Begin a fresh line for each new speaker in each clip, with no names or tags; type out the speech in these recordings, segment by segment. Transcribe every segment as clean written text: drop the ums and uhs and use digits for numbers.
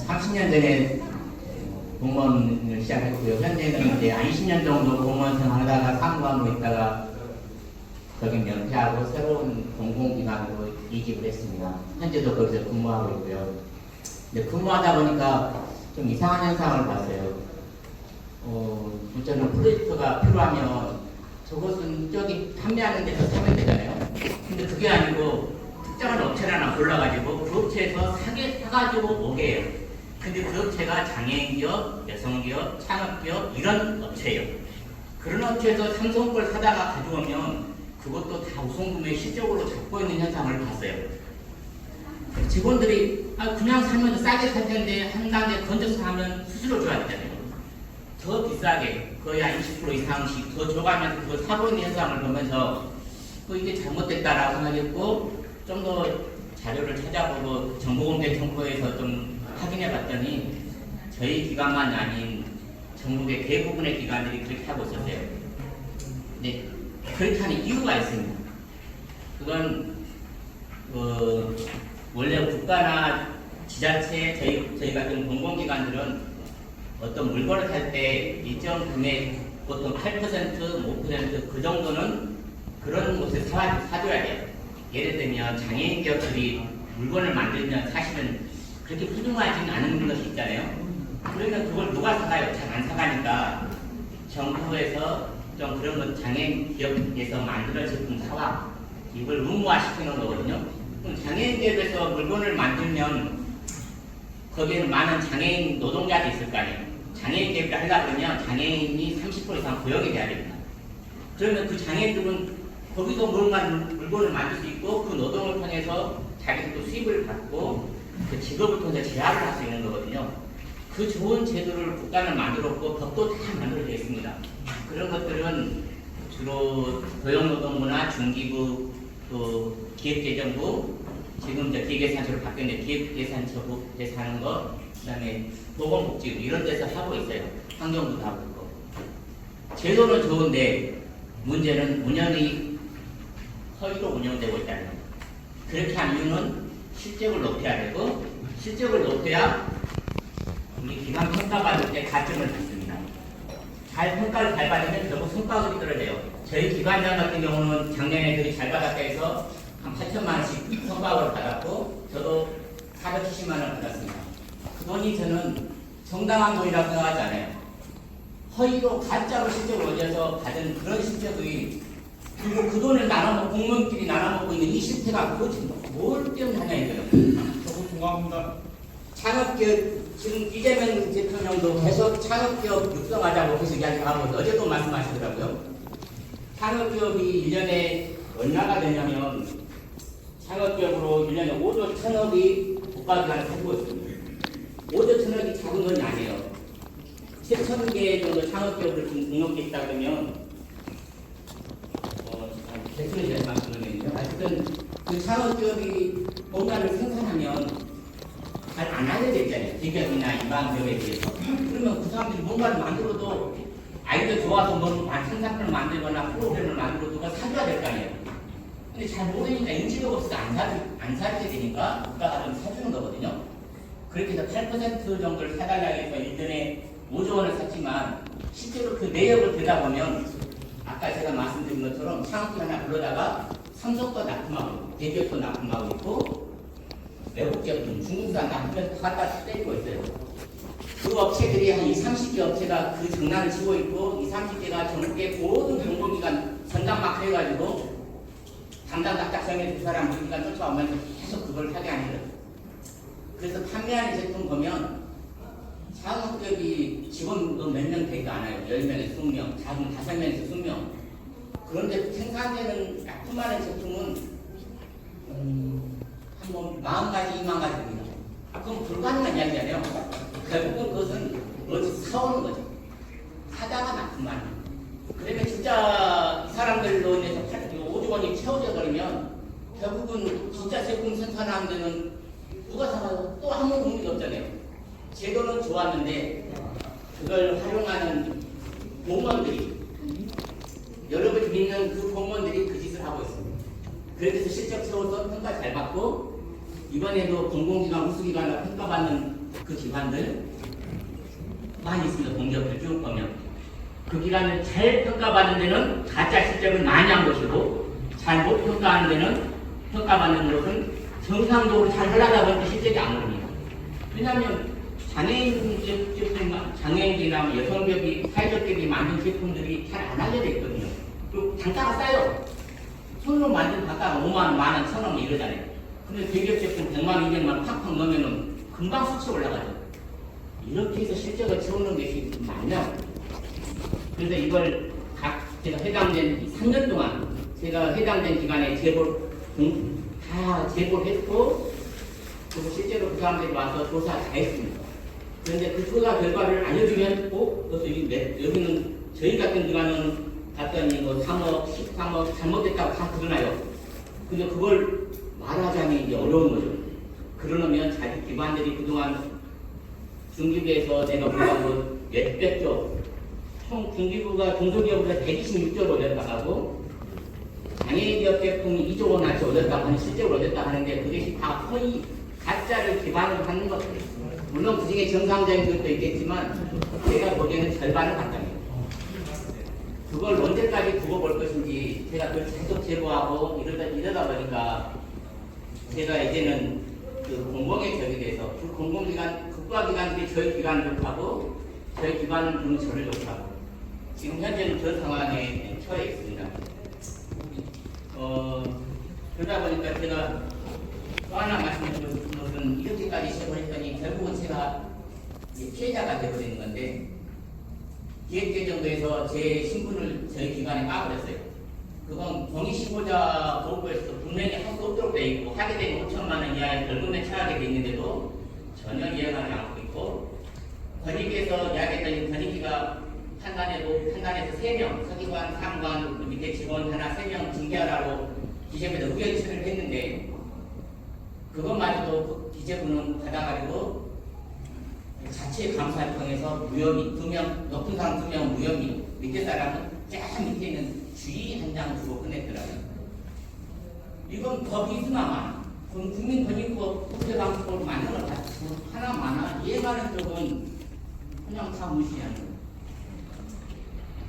30년 전에 공무원을 시작했고요. 현재는 이제 20년 정도 공무원 생활하다가 사무하고 있다가 거기 면퇴하고 새로운 공공기관으로 이직을 했습니다. 현재도 거기서 근무하고 있고요. 근데 근무하다 보니까 좀 이상한 현상을 봤어요. 저는 프로젝트가 필요하면 저것은 저기 판매하는 데서 사면 되잖아요. 근데 그게 아니고 특정한 업체를 하나 골라가지고 그 업체에서 사가지고 오게 해요. 근데 그 업체가 장애인기업, 여성기업, 창업기업 이런 업체예요. 그런 업체에서 삼성 걸 사다가 가져오면 그것도 다 우선구매 실적으로 잡고 있는 현상을 봤어요. 직원들이 그냥 사면 싸게 살 텐데 한 단계 건져서 하면 수수료 줘야 되잖아요. 더 비싸게 거의 한 20% 이상씩 더 줘가면서 그걸 사고 있는 현상을 보면서 이게 잘못됐다라고 생각했고 좀 더 자료를 찾아보고 정보공개 청구에서 좀 확인해 봤더니 저희 기관만이 아닌 전국의 대부분의 기관들이 그렇게 하고 있었어요. 근데 그렇게 하는 이유가 있습니다. 그건 원래 국가나 지자체 저희 같은 공공기관들은 어떤 물건을 살 때 일정 금액 보통 8%, 5%그 정도는 그런 곳에 사줘야 돼요. 예를 들면 장애인 기업들이 물건을 만들면 사실은 그렇게 훌륭하지는 않은 것이 있잖아요. 그러면 그걸 누가 사가요? 잘 안 사가니까 정부에서 좀 그런 것 장애인 기업에서 만들어진 제품 사와 이걸 의무화시키는 거거든요. 그럼 장애인 기업에서 물건을 만들면 거기에는 많은 장애인 노동자도 있을 거 아니에요. 장애인 기업을 하려고 그러면 장애인이 30% 이상 고용이 돼야 됩니다. 그러면 그 장애인들은 거기서 물건을 만들 수 있고 그 노동을 통해서 자기들도 수입을 받고 그 직업을 통해 재활을 할 수 있는 거거든요. 그 좋은 제도를 국가는 만들었고 법도 다 만들어져 있습니다. 그런 것들은 주로 고용노동부나 중기부, 또 기획재정부, 지금 이제 기획예산처로 바뀌었는데 기획예산처로 하는 거, 그다음에 보건복지부 이런 데서 하고 있어요. 환경부도 하고 있고. 제도는 좋은데 문제는 운영이 허위로 운영되고 있다는 거예요. 그렇게 한 이유는 실적을 높여야 되고 실적을 높여야 우리 기관 평가받을 때 가점을 받습니다. 잘 평가를 잘 받으면 결국 성과급이 떨어져요. 저희 기관장 같은 경우는 작년에 되게 잘 받았다 해서 한 8천만 원씩 성과급을 받았고 저도 470만 원 받았습니다. 그 돈이 저는 정당한 돈이라고 생각하지 않아요. 허위로 가짜로 실적을 올려서 받은 그런 실적이 그리고 그 돈을 나눠먹고 공무원끼리 나눠먹고 있는 이 실태가 그거 지금 뭘 때문에 하냐 이거예요.
조금 동감합니다.
창업기업 지금 이재명 대통령도 계속 창업기업 육성하자고 계속 이야기하고 어제도 말씀하시더라고요. 창업기업이 1년에 얼마가 되냐면 창업기업으로 1년에 5조 1천억이 국가기관을 가지고 있습니다. 5조 1천억이 작은 돈이 아니에요. 7,000개 정도 창업기업을 지금 등록해 있다 그러면 대충 제가 말씀드리는데요. 하여튼 그 창업기업이 뭔가를 생산하면 잘 안 알려져 있잖아요. 대기업이나 일반 기업에 비해서. 그러면 그 사람들이 뭔가를 만들어도 아이디어 좋아서 뭐 생산품을 만들거나 프로그램을 만들어도 누가 사줘야 될 거 아니에요. 근데 잘 모르니까 인지도가 없어서 안 사게 되니까 국가가 좀 사주는 거거든요. 그렇게 해서 8% 정도를 사달라고 해서 1년에 5조 원을 샀지만 실제로 그 내역을 들여다보면 아까 제가 말씀드린 것처럼 창업기 하나 불러다가 삼성도 납품하고 대기업도 납품하고 있고 외국 기업은 중국산 납품해서 갖다 때리고 있어요. 그 업체들이 한 20, 30개 업체가 그 장난을 치고 있고 20, 30개가 전국의 모든 공공기관 전담마크 해가지고 담당 딱딱성에 두 사람 물기관 쫓아오면서 계속 그걸 하게 하는 거예요. 그래서 판매하는 제품 보면 창업기업이 직원도 몇 명 되지도 않아요. 10명에서 20명, 작은 5명에서 20명. 그런데 생산되는 납품하는 제품은 한 40가지, 2만 가지입니다. 그럼 불가능한 이야기잖아요. 결국은 그것은 어디서 사오는 거죠. 사다가 납품하는. 그러면 진짜 이 사람들로 인해서 5조 원이 채워져 버리면 결국은 진짜 제품 생산하는 데는 누가 사가요? 또 아무 의미가 없잖아요. 제도는 좋았는데 그걸 활용하는 공무원들이 여러분이 믿는 그 공무원들이 그 짓을 하고 있습니다. 그래서 실적 채워서 평가 잘 받고 이번에도 공공기관 우수기관으로 평가받는 그 기관들 많이 있습니다. 공기업들 쭉 보면 그 기관을 잘 평가받는 데는 가짜 실적을 많이 한 것이고 잘 못 평가하는 데는 평가받는 것은 정상적으로 잘 하려다 보니까 실적이 안 오릅니다. 왜냐하면 장애인이나 여성기업이 사회적 기업이 만든 제품들이 잘 안 알려져 있거든요. 그리고 단가가 싸요. 손으로 만든 단가가 5만 원, 만 원, 1,000원 이러잖아요. 근데 대기업 제품 100만 원, 200만 원 팍팍 넣으면 금방 수치 올라가죠. 이렇게 해서 실적을 채우는 것이 맞냐? 그래서 이걸 제가 해당된 3년 동안 제가 해당된 기관에 다 제보했고 그리고 실제로 그 사람들이 와서 조사 다 했습니다. 그런데 그 조사 결과를 알려주면 그래서 여기는 저희 같은 기관은 갔더니 뭐 3억, 13억 잘못됐다고 다 드러나요. 근데 그걸 말하자니 이제 어려운 거죠. 그러려면 자기 기관들이 그동안 중기부에서 내가 보고 몇백 조, 총 중기부가 중소기업보다 126조를 올렸다고 하고 장애인기업 제품이 2조 원어치 올렸다고 하는 실적으로 올렸다고 하는데 그것이 다 거의 가짜를 기반으로 하는 것들이에요. 물론 그 중에 정상적인 것도 있겠지만 제가 보기에는 절반은 가짜입니다. 그걸 언제까지 두고 볼 것인지 제가 그걸 계속 제보하고 이러다 보니까 제가 이제는 그 공공의 격에 대해서 그 공공기관, 국가기관들이 저희 기관을 욕하고 저희 기관을 부르면 저를 욕하고 지금 현재는 그런 상황에 처해 있습니다. 그러다 보니까 제가 또 하나 말씀드리고 싶은 것은 이렇게까지 시작을 했더니 결국은 제가 피해자가 되어버리는 건데 기획재정부에서 제 신분을 저희 기관에 까버렸어요. 그건 공익신고자 보고에서 분명히 할 수 없도록 돼 있고 하게 되면 5천만 원 이하의 벌금에 처하게 돼 있는데도 전혀 이해하지 않고 있고 권익위에서 이야기했더니 권익위가 판단해서 3명 서기관, 상관, 그 밑에 직원 하나 3명 징계하라고 기재부에서 의견 처리를 했는데 그것마저도 그 기재부는 받아가지고 자체 감사를 통해서 무혐의 2명, 높은 사람 2명 무혐의, 밑에 사람은 쫙 밑에 있는 주의 한 장 주고 끝냈더라고요. 이건 법이 있으나 그럼 국민권익법 국제방송을 만드는 거 하나 많아 이해가는 쪽은 그냥 다 무시하는 거예요.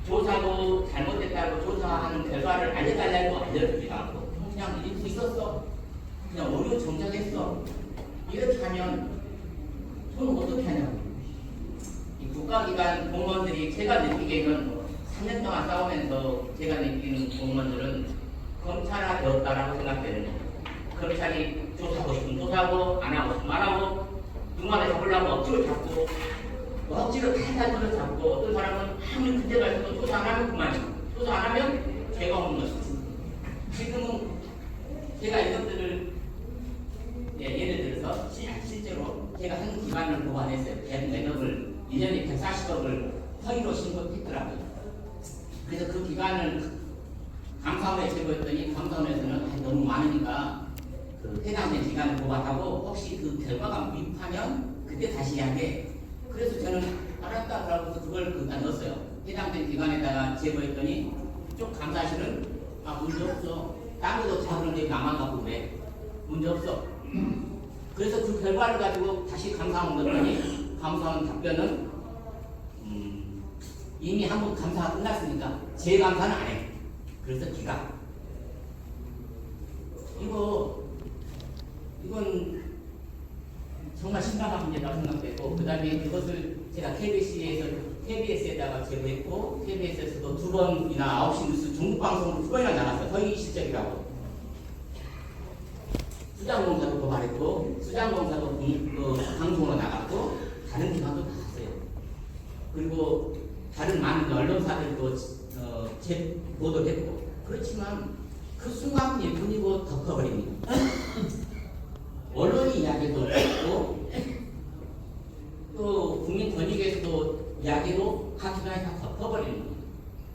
조사도 잘못됐다고 조사하는 결과를 알려달라고 알려주지도 않고 그냥 이렇게 있었어. 그냥 오류 정착했어. 이렇게 하면 저는 어떻게 하냐고. 이 국가기관 공무원들이 제가 느끼기에는 3년 동안 싸우면서 제가 느끼는 공무원들은 검찰화 되었다라고 생각되는 거예요. 검찰이 조사하고 싶으면 조사하고 안 하고 싶으면 안 하고 누구한테 잡으려면 억지로 잡고 억지로 탈탈 잡고 어떤 사람은 아무리 문제가 있어도 조사 안 하면 그만이에요. 조사 안 하면 죄가 없는 것이죠. 지금은 제가 이것들을 예를 들어서 실제로 제가 한 기관을 보관했어요. 매덕을 1년에 140억을 허위로 신고했더라고요. 그래서 그 기관을 감사원에 제보했더니 감사원에서는 너무 많으니까 그 해당된 기관을 보관하고 혹시 그 결과가 미흡하면 그때 다시 이야기해. 그래서 저는 알았다 그러고서 그걸 거기다 넣었어요. 해당된 기관에다가 제보했더니 쪽 감사실은 문제 없어. 딴 데도 잡으는데 나만 갖고 그래. 문제 없어. 그래서 그 결과를 가지고 다시 감사원 넣었더니 감사원 답변은 이미 한 번 감사가 끝났으니까 재감사는 안 해. 그래서 기각. 이건 정말 심각한 문제라고 생각되고 그 다음에 그것을 제가 KBS에다가 제보했고 KBS에서도 2번이나 9시 뉴스 중국방송으로 2번이나 나갔어요. 허위 실적이라고. 수장검사도 고발했고 수장검사도 방송으로 나갔고 다른 기관도 나갔어요. 그리고 다른 많은 언론사들도 보도했고 그렇지만 그 순간 예쁜이고 덮어버립니다. 언론이 이야기도 했고 또 국민권익에서도 이야기도 각 기관에 다 덮어버리는 거예요.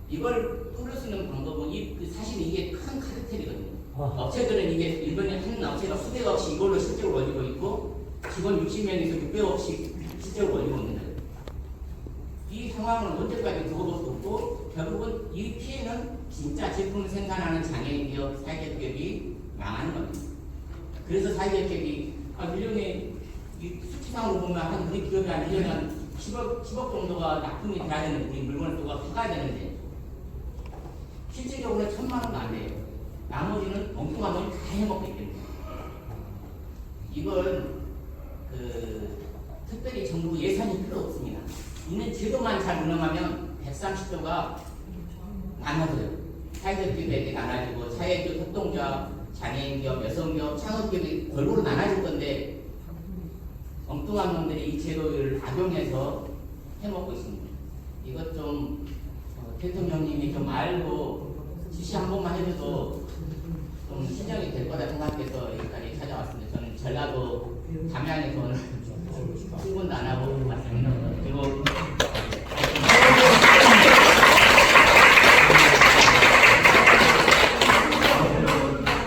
이걸 끊을 수 있는 방법은 사실 이게 큰 카르텔이거든요. 업체들은 이게 일본의 한 업체가 수백억씩 이걸로 실적을 올리고 있고 직원 60명에서 600억씩 실적을 올리고 있는데 이 상황을 언제까지 두고 볼 수 없고 결국은 이 피해는 진짜 제품을 생산하는 장애인 기업, 사회적 기업이 망하는 겁니다. 그래서 사회적 기업이 1년에 수천 추상으로 보면 한 우리 기업이 한 1년에 한 10억 정도가 납품이 돼야 되는데 우리 물건을 또 가야 되는데 실질적으로는 1,000만 원도 안 돼요. 나머지는 엉뚱한 걸 다 해먹기 때문에 이건 특별히 정부 예산이 필요 없습니다. 있는 제도만 잘 운영하면 130조가 나눠져요. 사회적 기업에게 나눠지고 사회적 협동조합, 장애인 기업, 여성 기업, 창업 기업이 골고루 나눠질 건데 엉뚱한 놈들이 이 제도를 악용해서 해먹고 있습니다. 이것 좀 대통령님이 좀 알고 지시 한 번만 해줘도 좀 신경이 될 거다 생각해서 여기까지 찾아왔습니다. 저는 전라도 담양에서 오늘